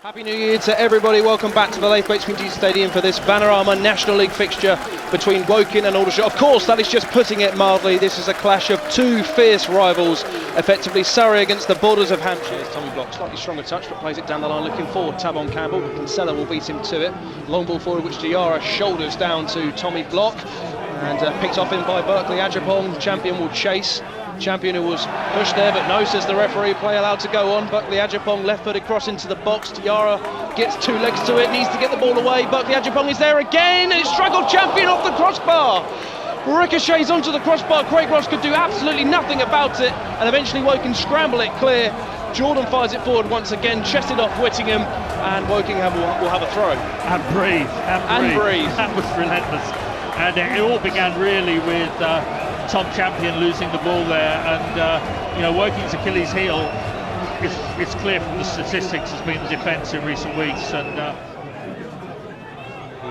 Happy New Year to everybody. Welcome back to the Laithwaite Community Stadium for this Bannerama National League fixture between Woking and Aldershot. Of course, that is just putting it mildly. This is a clash of two fierce rivals, effectively Surrey against the borders of Hampshire. Tommy Block, slightly stronger touch, but plays it down the line looking forward. Tabon Campbell, Kinsella will beat him to it. Long ball forward, which Diarra shoulders down to Tommy Block and picked off in by Berkeley Ajapong. Champion will chase. Champion who was pushed there, but no, says the referee, play allowed to go on. Berkeley Ajapong left-footed cross into the box. Diarra gets two legs to it, needs to get the ball away. Berkeley Ajapong is there again, and it's struggled. Champion off the crossbar. Ricochets onto the crossbar. Craig Ross could do absolutely nothing about it, and eventually Woking scramble it clear. Jordan fires it forward once again, chested off Whittingham, and Woking will have a throw. And breathe. That was relentless. And it all began really with Tom Champion losing the ball there, and Woking's Achilles heel, it's clear from the statistics, has been the defence in recent weeks. And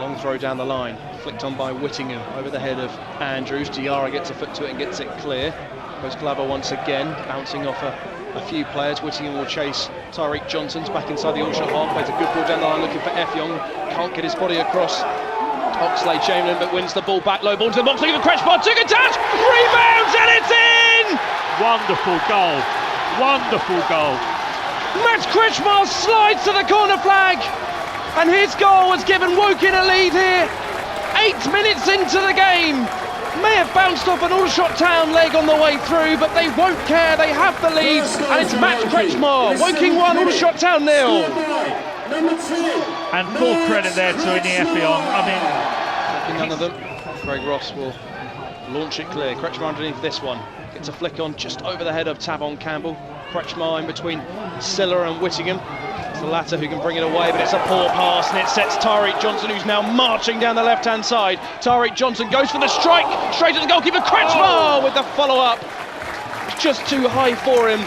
long throw down the line, flicked on by Whittingham over the head of Andrews. Diarra gets a foot to it and gets it clear. Goes Claver once again, bouncing off a few players. Whittingham will chase Tyreek Johnson's back inside the Aldershot half. Plays a good ball down the line looking for Effiong. Can't get his body across Oxlade-Chamberlain, but wins the ball back, low ball to the box, looking for Kretschmar, took a touch, rebounds, and it's in! Wonderful goal. Matt Kretschmar slides to the corner flag, and his goal has given Woking a lead here. 8 minutes into the game. May have bounced off an Aldershot Town leg on the way through, but they won't care, they have the lead, and it's Matt Kretschmar. Woking 1, Aldershot Town 0. And full credit there to Ini Effiong. None of them. Craig Ross will launch it clear. Kretschmar underneath this one. Gets a flick on just over the head of Tabon Campbell. Kretschmar in between Silla and Whittingham. It's the latter who can bring it away, but it's a poor pass, and it sets Tyreek Johnson, who's now marching down the left-hand side. Tyreek Johnson goes for the strike, straight at the goalkeeper. Kretschmar with the follow-up. It's just too high for him.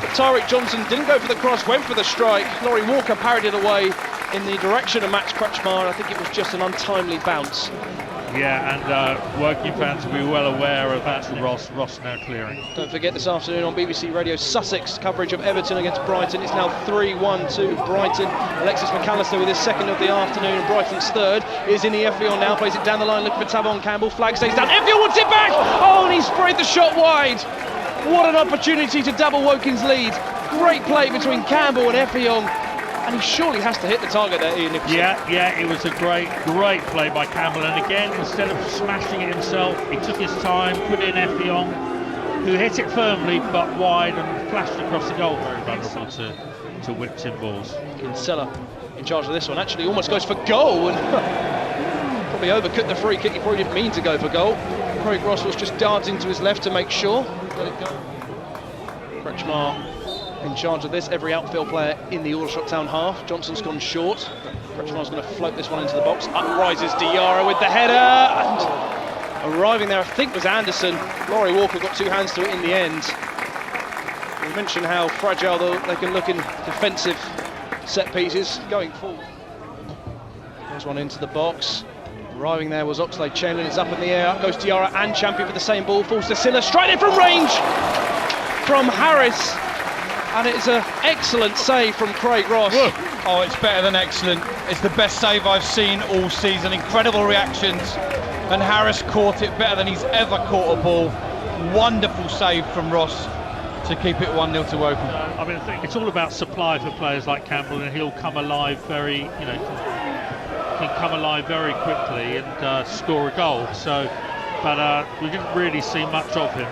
But Tyreek Johnson didn't go for the cross, went for the strike. Laurie Walker parried it away in the direction of Max Kretschmar. I think it was just an untimely bounce. Yeah, and Woking fans will be well aware of that. Ross now clearing. Don't forget this afternoon on BBC Radio Sussex coverage of Everton against Brighton. It's now 3-1 to Brighton. Alexis McAllister with his second of the afternoon, and Brighton's third is Ini Effiong now, plays it down the line looking for Tabon Campbell. Flag stays down, Effiong wants it back! Oh, and he sprayed the shot wide. What an opportunity to double Woking's lead. Great play between Campbell and Effiong, and he surely has to hit the target there, Ian Nicholson. Yeah, it was a great play by Campbell, and again, instead of smashing it himself, he took his time, put in Effiong, who hit it firmly but wide and flashed across the goal. Very vulnerable to whipped in balls. Kinsella in charge of this one, actually almost goes for goal, and probably overcooked the free kick. He probably didn't mean to go for goal. Craig Ross was just darting to his left to make sure. Let it go. Kretschmar in charge of this. Every outfield player in the Aldershot Town half. Johnson's gone short. Kretschmar's going to float this one into the box. Up rises Diarra with the header, and arriving there I think was Anderson. Laurie Walker got two hands to it in the end. We mentioned how fragile they can look in defensive set pieces going forward. There's one into the box. Arriving there was Oxlade-Chamberlain. It's up in the air. Up goes Diarra and Champion for the same ball. Falls to Silla. Straight in from range from Harris. And it's an excellent save from Craig Ross. Whoa. Oh, it's better than excellent. It's the best save I've seen all season. Incredible reactions. And Harris caught it better than he's ever caught a ball. Wonderful save from Ross to keep it 1-0 to Woking. I think it's all about supply for players like Campbell, and he'll come alive very quickly and score a goal. But we didn't really see much of him.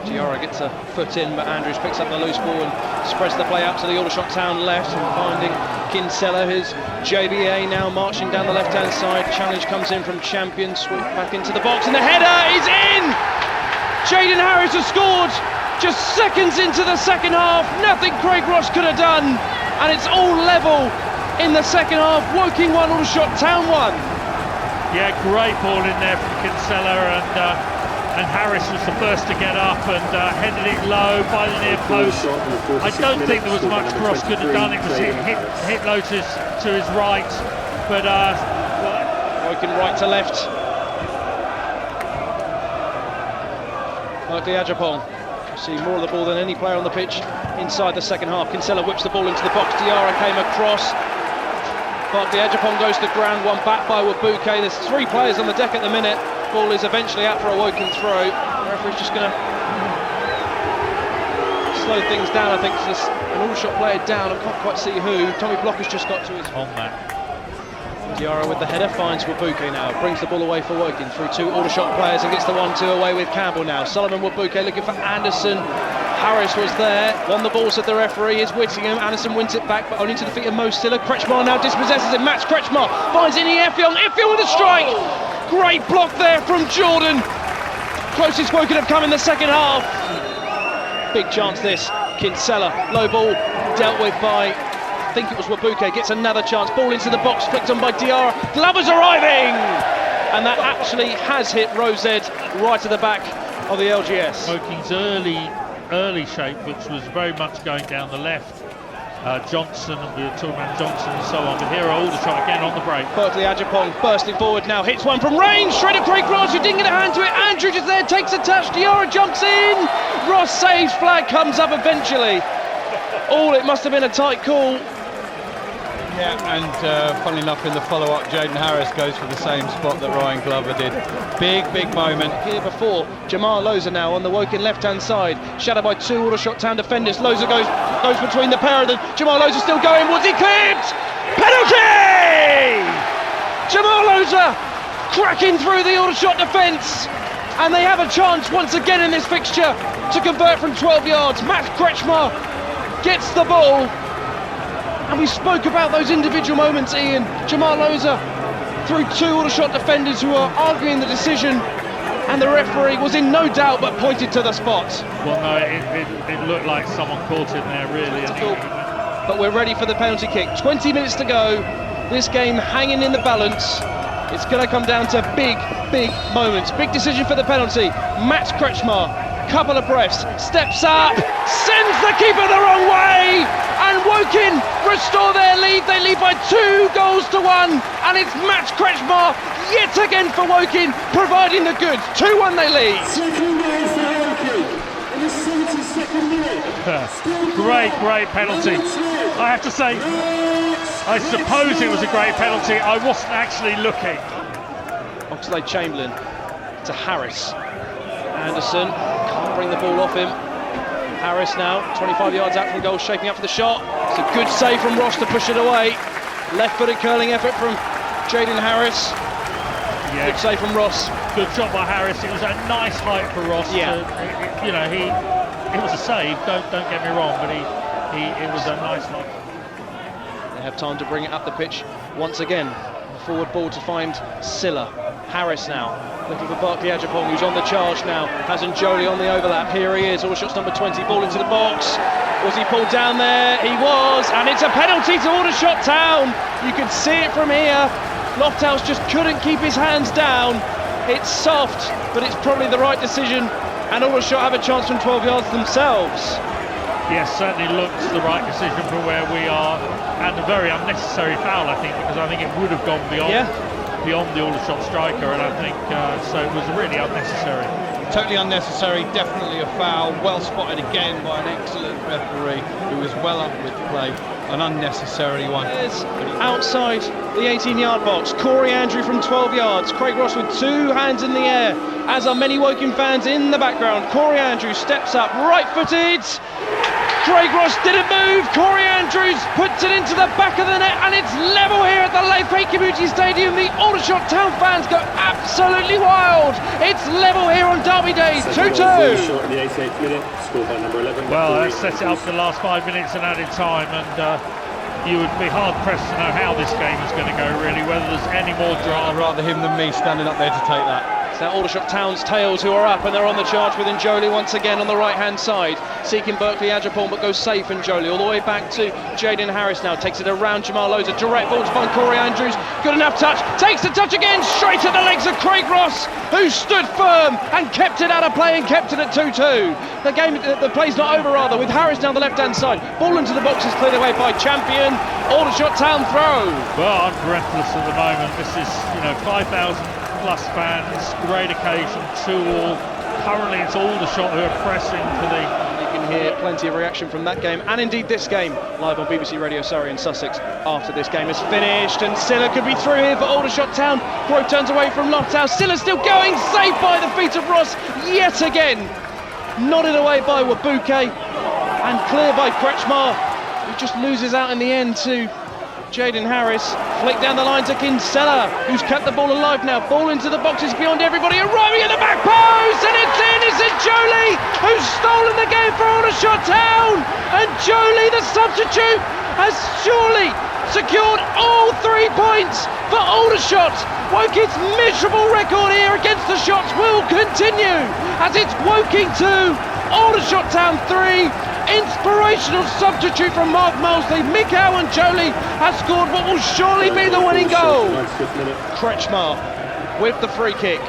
Diarra gets a foot in, but Andrews picks up the loose ball and spreads the play out to the Aldershot Town left, and finding Kinsella, his JBA now marching down the left-hand side. Challenge comes in from Champion, swoop back into the box, and the header is in! Jaden Harris has scored just seconds into the second half. Nothing Craig Ross could have done, and it's all level in the second half. Woking 1, Aldershot Town 1. Yeah, great ball in there from Kinsella, and Harris was the first to get up and headed it low by the near post. I don't think there was much Ross could have done. It was hit low to his right, but Woking right to left. Berkeley Ajapong see more of the ball than any player on the pitch inside the second half. Kinsella whips the ball into the box. Diarra came across. But the Ajapong goes to the ground, one back by Wabuke. There's 3 players on the deck at the minute. Ball is eventually out for a Woking throw. The referee's just going to slow things down. I think there's an Aldershot player down. I can't quite see who. Tommy Blocker's just got to his on that. Diarra with the header finds Wabuke now, brings the ball away for Woking through 2 Aldershot players and gets the 1-2 away with Campbell now. Solomon Wabuke looking for Anderson. Harris was there, won the ball, said the referee. Is Whittingham. Anderson wins it back, but only to the feet of Mo Stiller. Kretschmar now dispossesses it. Mats Kretschmar finds Ini Effiong. Effiong with a strike. Great block there from Jordan. Closest Woking have come in the second half. Big chance this. Kinsella, low ball, dealt with by, I think it was Wabuke, gets another chance. Ball into the box, flicked on by Diarra. Glover's arriving! And that actually has hit Rosed right at the back of the LGS. Woking's early shape, which was very much going down the left. Johnson, and we were talking about Johnson and so on, but here are Aldershot again on the break. Berkeley Ajapong bursting forward now, hits one from range, straight at Craig Ross, who didn't get a hand to it. Andrews is there, takes a touch, Diarra jumps in, Ross saves, flag comes up eventually. It must have been a tight call. Yeah, and funnily enough, in the follow-up, Jaden Harris goes for the same spot that Ryan Glover did. Big moment. Here before, Jamal Loza now on the Woking left-hand side, shadowed by 2 Aldershot Town defenders. Loza goes between the pair of them. Jamal Loza still going. Was he clipped? Penalty! Jamal Loza cracking through the Aldershot defence, and they have a chance once again in this fixture to convert from 12 yards. Matt Kretschmar gets the ball. And we spoke about those individual moments, Ian. Jamal Loza through 2 Aldershot defenders who are arguing the decision, and the referee was in no doubt but pointed to the spot. Well, no, it looked like someone caught him there, really. But we're ready for the penalty kick. 20 minutes to go. This game hanging in the balance. It's going to come down to big moments. Big decision for the penalty. Matt Kretschmar, couple of breaths, steps up, sends the keeper the wrong way, and Woking restore their lead. They lead by 2-1, and it's Matt Kretschmar yet again for Woking, providing the goods. 2-1 they lead. Great penalty. I have to say, I suppose it was a great penalty. I wasn't actually looking. Oxlade-Chamberlain to Harris. Anderson can't bring the ball off him. Harris now 25 yards out from goal, shaping up for the shot. It's a good save from Ross to push it away. Left-footed curling effort from Jaden Harris. Yeah. Good save from Ross. Good shot by Harris. It was a nice height for Ross. Yeah. It was a save. Don't get me wrong, but it was a nice height. They have time to bring it up the pitch once again. Forward ball to find Silla. Harris now looking for Berkeley Ajapong, who's on the charge now. Has Njoli on the overlap. Here he is. Aldershot's number 20. Ball into the box. Was he pulled down there? He was, and it's a penalty to Aldershot Town. You can see it from here. Lofthouse just couldn't keep his hands down. It's soft, but it's probably the right decision. And Aldershot have a chance from 12 yards themselves. Yes, certainly looks the right decision for where we are, and a very unnecessary foul, I think, because I think it would have gone beyond the Aldershot striker, and I think so it was really unnecessary. Totally unnecessary, definitely a foul. Well spotted again by an excellent referee who was well up with play. An unnecessary one. Outside the 18-yard box, Corey Andrew from 12 yards. Craig Ross with 2 hands in the air, as are many Woking fans in the background. Corey Andrews steps up, right-footed. Craig Ross didn't move. Corey Andrews puts it into the back of the net, and it's level here at the Laythwaite Community Stadium. The Aldershot Town fans go absolutely wild. It's level here on Derby Day, 2-2. Well, let's set it up for the last 5 minutes and added time, and you would be hard pressed to know how this game is going to go, really, whether there's any more drama. Rather him than me standing up there to take that. It's now Aldershot Town's tails who are up, and they're on the charge with Njoli once again on the right-hand side, seeking Berkeley Ajapong, but goes safe. Njoli all the way back to Jaden Harris now, takes it around Jamal Loza, direct ball to find Corey Andrews, good enough touch, takes the touch again, straight at the legs of Craig Ross, who stood firm and kept it out of play and kept it at 2-2. The play's not over, rather, with Harris down the left-hand side. Ball into the box is cleared away by Champion. Aldershot Town throw. Well, I'm breathless at the moment. This is, 5,000 plus fans, great occasion, 2-2. Currently it's Aldershot who are pressing for the... You can hear plenty of reaction from that game, and indeed this game, live on BBC Radio Surrey in Sussex after this game is finished. And Silla could be through here for Aldershot Town. Grove turns away from Lofthouse. Silla still going, saved by the feet of Ross yet again. Nodded away by Wabuke and clear by Kretschmar, who just loses out in the end to Jaden Harris. Flick down the line to Kinsella, who's kept the ball alive now. Ball into the boxes beyond everybody, arriving at the back post, and it's in. This is Jolie, who's stolen the game for Aldershot Town. And Jolie, the substitute, has surely secured all 3 points for Aldershot. Woking's miserable record here against the shots will continue as it's Woking 2, Aldershot Town 3. Inspirational substitute from Mark Molesley. Mikau and Jolie has scored what will surely be the winning goal. Kretschmar with the free kick.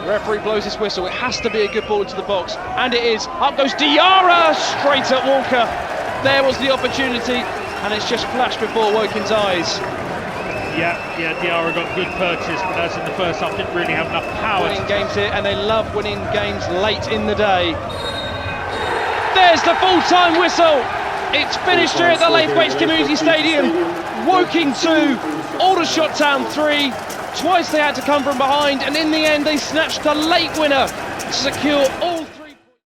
The referee blows his whistle. It has to be a good ball into the box, and it is. Up goes Diarra, straight at Walker. There was the opportunity, and it's just flashed before Woking's eyes. Yeah, Diarra got good purchase, but as in the first half, didn't really have enough power. Winning games here, and they love winning games late in the day. There's the full-time whistle. It's finished here at the Laithwaite's Community Stadium. Woking 2, Aldershot Town 3. Twice they had to come from behind, and in the end they snatched the late winner to secure all